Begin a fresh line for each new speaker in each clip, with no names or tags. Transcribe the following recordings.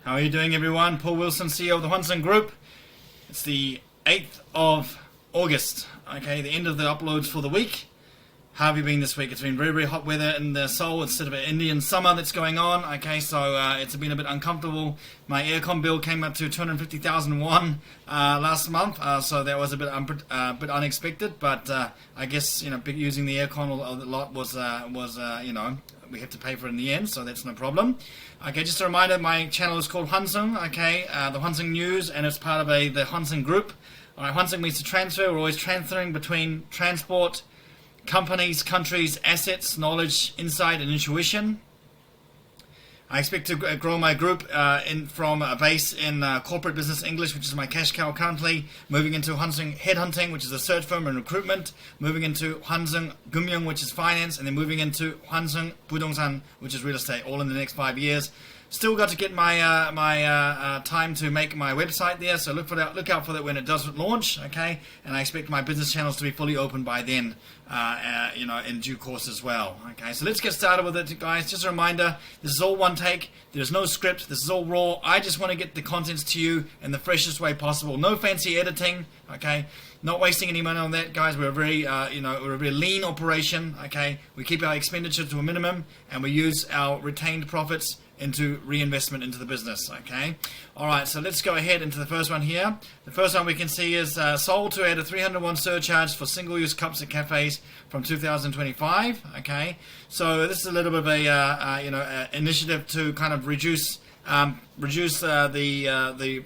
How are you doing, everyone? Paul Wilson, CEO of the Hwanseung Group. It's the 8th of August, okay, the end of the uploads for the week. How have you been this week? It's been very, very hot weather in Seoul. It's sort of an Indian summer that's going on, okay, so it's been a bit uncomfortable. My aircon bill came up to 250,000 won last month, so that was a bit unexpected, but I guess, you know, using the aircon a lot was you know, we have to pay for it in the end, so that's no problem. Okay, just a reminder, my channel is called Hwanseung, okay, the Hwanseung News, and it's part of the Hwanseung Group. Alright, Hwanseung means to transfer. We're always transferring between transport, companies, countries, assets, knowledge, insight, and intuition. I expect to grow my group from a base in corporate business English, which is my cash cow currently, moving into Hwanseung Headhunting, which is a search firm and recruitment, moving into Hwanseung Gumyung, which is finance, and then moving into Hwanseung Budongsan, which is real estate, all in the next 5 years. Still got to get my time to make my website there, so look out for that when it does launch, okay? And I expect my business channels to be fully open by then, you know, in due course as well, okay? So let's get started with it, guys. Just a reminder, this is all one take. There's no script. This is all raw. I just want to get the contents to you in the freshest way possible. No fancy editing, okay? Not wasting any money on that, guys. We're a very, you know, we're a very lean operation, okay? We keep our expenditure to a minimum, and we use our retained profits into reinvestment into the business, okay? Alright, so let's go ahead into the first one here. The first one we can see is Seoul to add a 301 surcharge for single-use cups at cafes from 2025, okay? So this is a little bit of a, you know, initiative to kind of reduce the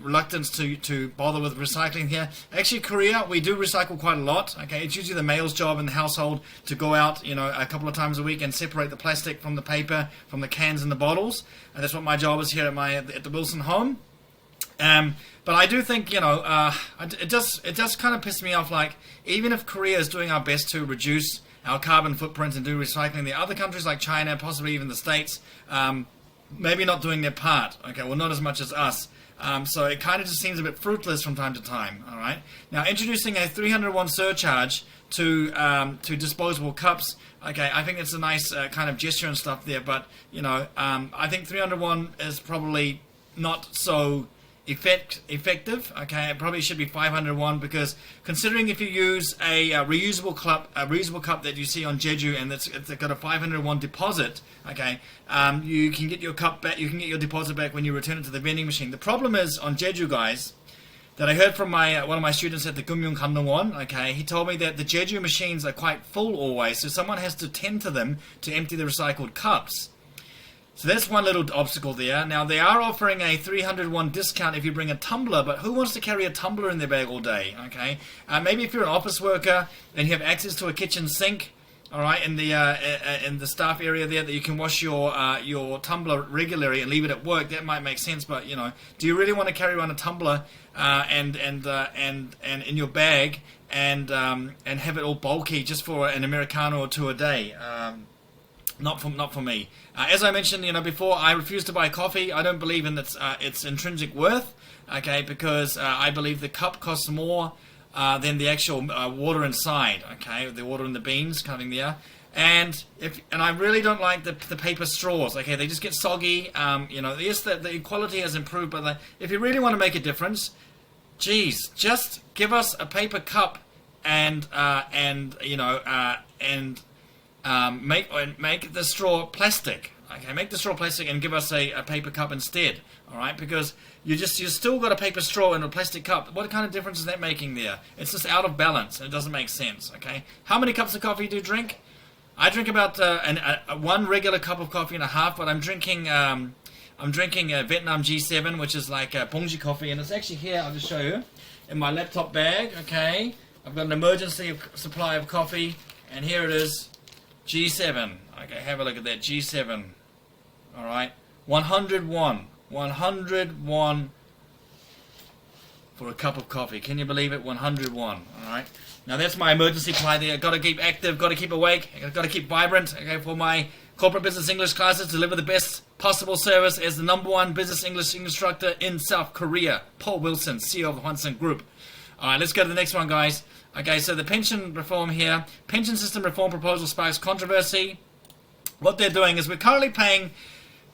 reluctance to bother with recycling here. Actually, Korea, we do recycle quite a lot. Okay, it's usually the male's job in the household to go out, you know, a couple of times a week and separate the plastic from the paper, from the cans and the bottles. And that's what my job is here at the Wilson home. But I do think, you know, it does kind of piss me off. Like, even if Korea is doing our best to reduce our carbon footprint and do recycling, the other countries like China, possibly even the States, maybe not doing their part, okay, well, not as much as us. So it kind of just seems a bit fruitless from time to time, all right? Now, introducing a 301 surcharge to disposable cups, okay, I think it's a nice kind of gesture and stuff there, but, you know, I think 301 is probably not so effective, okay? It probably should be 501, because considering if you use a reusable cup that you see on Jeju, and it's got a 501 deposit, okay, you can get your cup back, you can get your deposit back when you return it to the vending machine. The problem is on Jeju, guys, that I heard from one of my students at the Gumyung Gandongwon, okay, he told me that the Jeju machines are quite full always, so someone has to tend to them to empty the recycled cups. So that's one little obstacle there. Now, they are offering a 301 discount if you bring a tumbler, but who wants to carry a tumbler in their bag all day, okay? Maybe if you're an office worker and you have access to a kitchen sink, all right, in the staff area there, that you can wash your tumbler regularly and leave it at work, that might make sense. But, you know, do you really want to carry around a tumbler and in your bag and have it all bulky just for an Americano or two a day? Not for me. As I mentioned, you know, before, I refuse to buy coffee. I don't believe in its intrinsic worth, okay, because I believe the cup costs more than the actual water inside, okay, the water in the beans coming there. And I really don't like the paper straws, okay, they just get soggy. You know, yes, the quality has improved, but if you really want to make a difference, geez, just give us a paper cup and you know, make the straw plastic. Okay, make the straw plastic and give us a paper cup instead. All right, because you still got a paper straw in a plastic cup. What kind of difference is that making there? It's just out of balance and it doesn't make sense. Okay, how many cups of coffee do you drink? I drink about one regular cup of coffee and a half, but I'm drinking Vietnam G7, which is like bongji coffee, and it's actually here. I'll just show you in my laptop bag. Okay, I've got an emergency supply of coffee, and here it is. G7. Okay, have a look at that. G7. Alright. 101. 101 for a cup of coffee. Can you believe it? 101. Alright. Now that's my emergency supply there. Got to keep active. Got to keep awake. Got to keep vibrant. Okay, for my corporate business English classes, deliver the best possible service as the #1 business English instructor in South Korea. Paul Wilson, CEO of the Hwanseung Group. Alright, let's go to the next one, guys. Okay, so the pension reform here. Pension system reform proposal sparks controversy. What they're doing is we're currently paying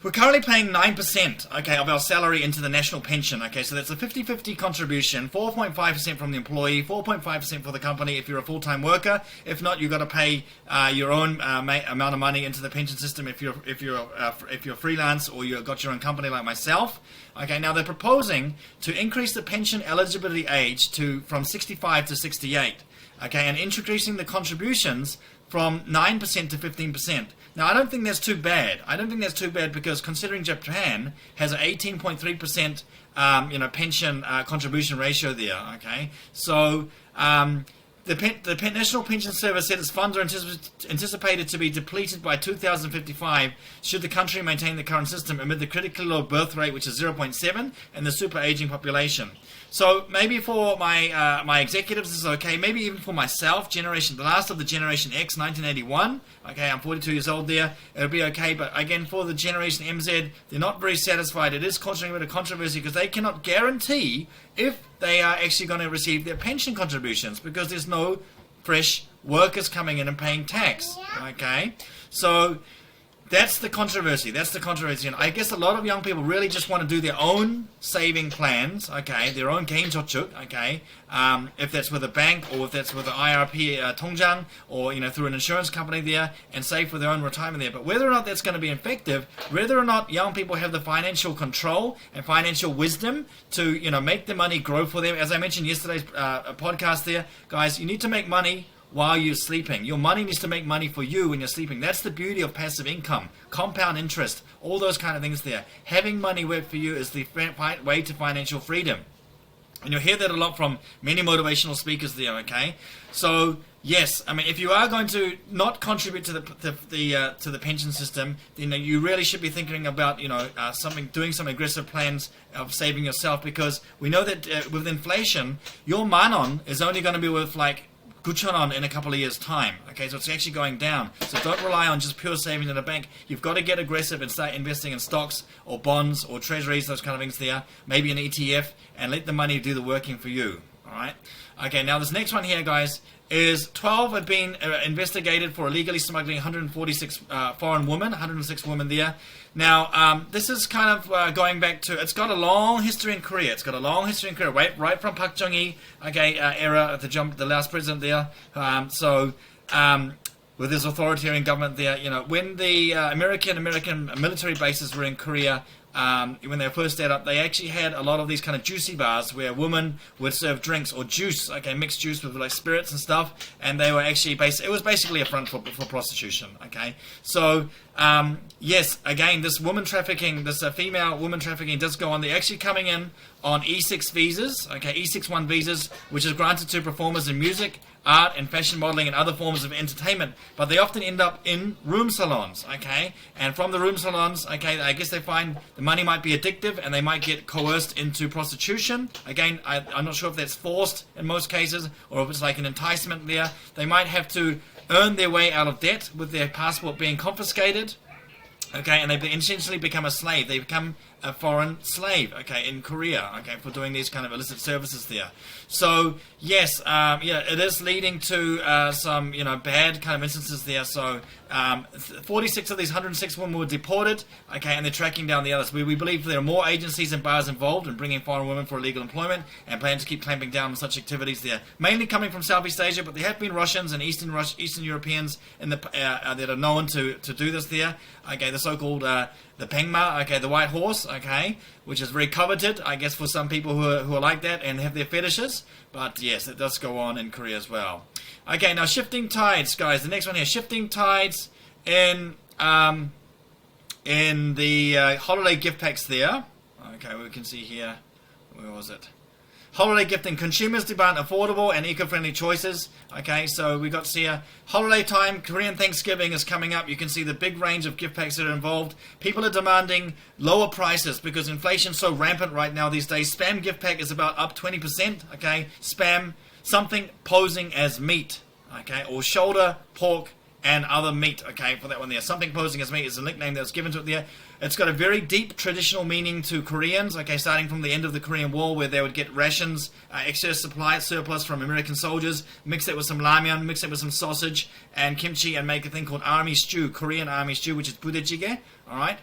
We're currently paying 9%, okay, of our salary into the national pension, okay, so that's a 50-50 contribution, 4.5% from the employee, 4.5% for the company if you're a full-time worker. If not, you've got to pay your own amount of money into the pension system if you're freelance or you've got your own company like myself. Okay, now they're proposing to increase the pension eligibility age from 65 to 68, okay, and introducing the contributions from 9% to 15%. Now, I don't think that's too bad. I don't think that's too bad because considering Japan has an 18.3% pension contribution ratio there. Okay, so the National Pension Service said its funds are anticipated to be depleted by 2055 should the country maintain the current system amid the critically low birth rate, which is 0.7, and the super aging population. So maybe for my executives this is okay. Maybe even for myself, the last of the Generation X, 1981. Okay, I'm 42 years old there. It'll be okay. But again, for the Generation MZ, they're not very satisfied. It is causing a bit of controversy because they cannot guarantee if they are actually going to receive their pension contributions because there's no fresh workers coming in and paying tax. Okay, so that's the controversy. And I guess a lot of young people really just want to do their own saving plans, okay, their own 개인 저축, okay, if that's with a bank or if that's with an IRP 통장 or, through an insurance company there and save for their own retirement there. But whether or not that's going to be effective, whether or not young people have the financial control and financial wisdom to, make the money grow for them. As I mentioned yesterday's podcast there, guys, you need to make money while you're sleeping. Your money needs to make money for you when you're sleeping. That's the beauty of passive income, compound interest, all those kind of things there. Having money work for you is the way to financial freedom. And you'll hear that a lot from many motivational speakers there, okay? So, yes, I mean, if you are going to not contribute to the pension system, then you really should be thinking about, doing some aggressive plans of saving yourself because we know that with inflation, your manon is only going to be worth like 9,000원 in a couple of years' time. Okay, so it's actually going down. So don't rely on just pure savings in a bank. You've got to get aggressive and start investing in stocks or bonds or treasuries, those kind of things there. Maybe an ETF, and let the money do the working for you. All right. Okay, now this next one here, guys, is 12 have been investigated for illegally smuggling 146 foreign women, 106 women there. Now, this is kind of going back to, it's got a long history in Korea. Right from Park Chung-hee, okay, era, the last president there. With his authoritarian government there, when the American military bases were in Korea, when they first set up, they actually had a lot of these kind of juicy bars where women would serve drinks or juice, okay, mixed juice with like spirits and stuff, and they were actually it was basically a front for prostitution, okay. So yes, again, this woman trafficking, this female woman trafficking does go on. They're actually coming in on E6 visas, okay, E61 visas, which is granted to performers in music, art and fashion modeling and other forms of entertainment, but they often end up in room salons, okay, and from the room salons, okay, I guess they find the money might be addictive and they might get coerced into prostitution. Again, I'm not sure if that's forced in most cases or if it's like an enticement there. They might have to earn their way out of debt with their passport being confiscated, okay, and they essentially become a slave. They become a foreign slave, okay, in Korea, okay, for doing these kind of illicit services there. So yes, it is leading to some, bad kind of instances there. So 46 of these 106 women were deported, okay, and they're tracking down the others. We believe there are more agencies and bars involved in bringing foreign women for illegal employment and plan to keep clamping down on such activities there. Mainly coming from Southeast Asia, but there have been Russians and Eastern Europeans that are known to do this there. Okay, the so-called the pengma, okay, the white horse, okay, which is very coveted, I guess, for some people who are like that and have their fetishes. But yes, it does go on in Korea as well. Okay, now shifting tides, guys. The next one here, shifting tides in the holiday gift packs there. Okay, we can see here. Where was it? Holiday gifting. Consumers demand affordable and eco-friendly choices. Okay, so we got here holiday time. Korean Thanksgiving is coming up. You can see the big range of gift packs that are involved. People are demanding lower prices because inflation's so rampant right now these days. Spam gift pack is about up 20%. Okay, spam, something posing as meat. Okay, or shoulder, pork, and other meat, okay, for that one there. Something posing as meat is a nickname that's given to it there. It's got a very deep traditional meaning to Koreans, okay, starting from the end of the Korean War where they would get rations, excess supply, surplus from American soldiers, mix it with some ramyeon, mix it with some sausage and kimchi and make a thing called army stew, Korean army stew, which is budae-jjigae, alright?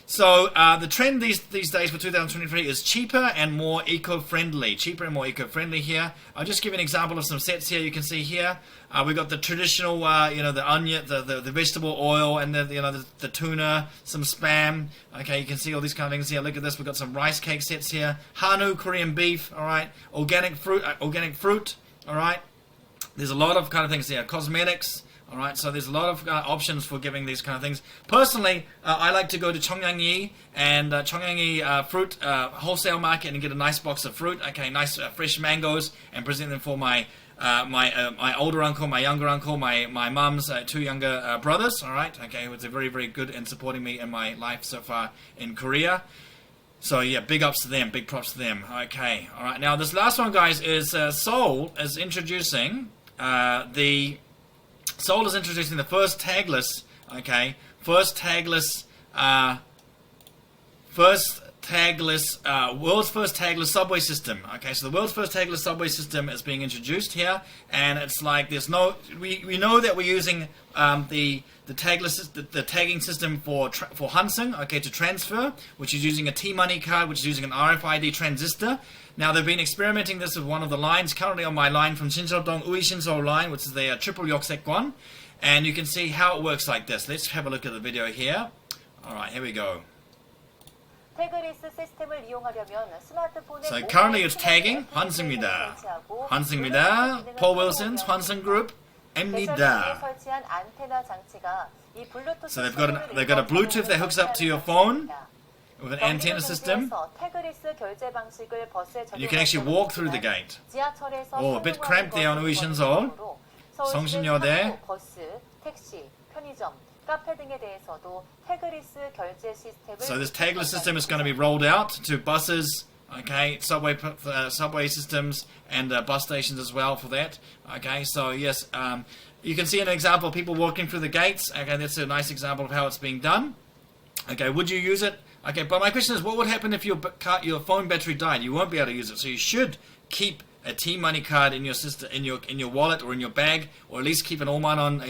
So the trend these days for 2023 is cheaper and more eco-friendly. Cheaper and more eco-friendly here. I'll just give you an example of some sets here. You can see here we've got the traditional, the onion, the vegetable oil, and the tuna, some spam. Okay, you can see all these kind of things here. Look at this. We've got some rice cake sets here. Hanu Korean beef. All right, organic fruit. All right. There's a lot of kind of things here. Cosmetics. All right, so there's a lot of options for giving these kind of things. Personally, I like to go to Cheongyanggi and Cheongyanggi fruit wholesale market and get a nice box of fruit. Okay, nice fresh mangoes, and present them for my my older uncle, my younger uncle, my mum's two younger brothers. All right, okay, who are very, very good in supporting me in my life so far in Korea. So yeah, big ups to them, big props to them. Okay, all right. Now this last one, guys, is Seoul is introducing Seoul is introducing the first tagless, world's first tagless subway system. Okay, so the world's first tagless subway system is being introduced here, and it's like there's no, we know that we're using the tagging system for Hwanseung, okay, to transfer, which is using a T-money card, which is using an RFID transistor. Now they've been experimenting this with one of the lines currently on my line from Shinseodong Ui Shinseol line, which is the triple Yoksekwan, and you can see how it works like this. Let's have a look at the video here. All right, here we go. So currently it's tagging Hwanseung입니다. Hwanseung입니다. Paul Wilson's Hwanseung Group. Amnida. So they've got a Bluetooth that hooks up to your phone with an antenna system. You can actually walk through the gate. Oh, a bit cramped there on Ui Shinseol. 성신여 there. So this tagless system is going to be rolled out to buses, okay, subway systems, and bus stations as well for that. Okay, so yes, you can see an example of people walking through the gates. Okay, that's a nice example of how it's being done. Okay, would you use it? Okay, but my question is, what would happen if your phone battery died? You won't be able to use it, so you should keep a T-money card in your your wallet or in your bag, or at least keep an Oman on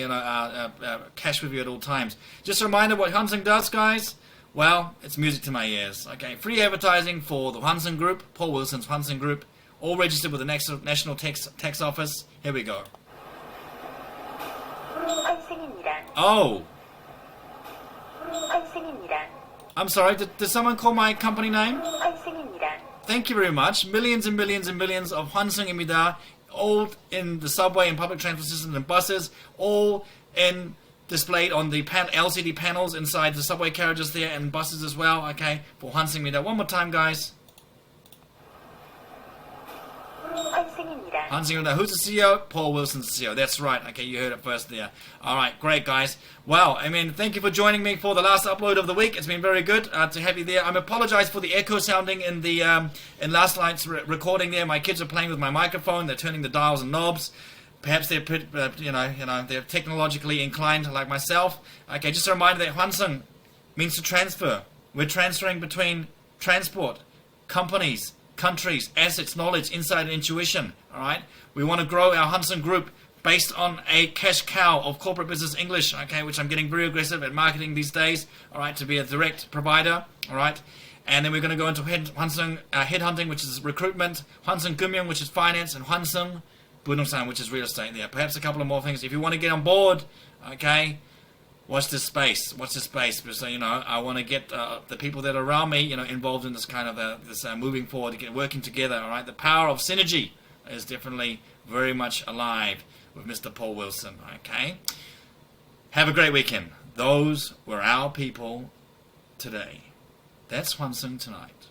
cash with you at all times. Just a reminder what Hwanseung does, guys. Well, it's music to my ears. Okay, free advertising for the Hwanseung Group, Paul Wilson's Hwanseung Group, all registered with the National Tax Office. Here we go. Oh. I'm sorry, did someone call my company name? Thank you very much. Millions and millions and millions of Hwanseung입니다, all in the subway and public transport systems and buses, all displayed on the LCD panels inside the subway carriages there and buses as well, okay, for Hwanseung입니다. One more time, guys. Hwanseung입니다. Who's the CEO? Paul Wilson's the CEO. That's right. Okay, you heard it first there. All right, great, guys. Well, I mean, thank you for joining me for the last upload of the week. It's been very good to have you there. I apologize for the echo sounding in the in last night's recording there. My kids are playing with my microphone. They're turning the dials and knobs. Perhaps they're they're technologically inclined like myself. Okay, just a reminder that Hwanseung means to transfer. We're transferring between transport, companies, countries, assets, knowledge, insight, and intuition. All right, we want to grow our Hwanseung Group based on a cash cow of corporate business English, okay, which I'm getting very aggressive at marketing these days. All right, to be a direct provider. All right, and then we're going to go into Hwanseung headhunting, which is recruitment, Hwanseung Gumyong, which is finance, and Hwanseung Budongsan, which is real estate. There, perhaps a couple of more things. If you want to get on board, okay. Watch this space. Watch this space, because I want to get the people that are around me, involved in this kind of this moving forward, working together. All right, the power of synergy is definitely very much alive with Mr. Paul Wilson. Okay, have a great weekend. Those were our people today. That's Hwanseung tonight.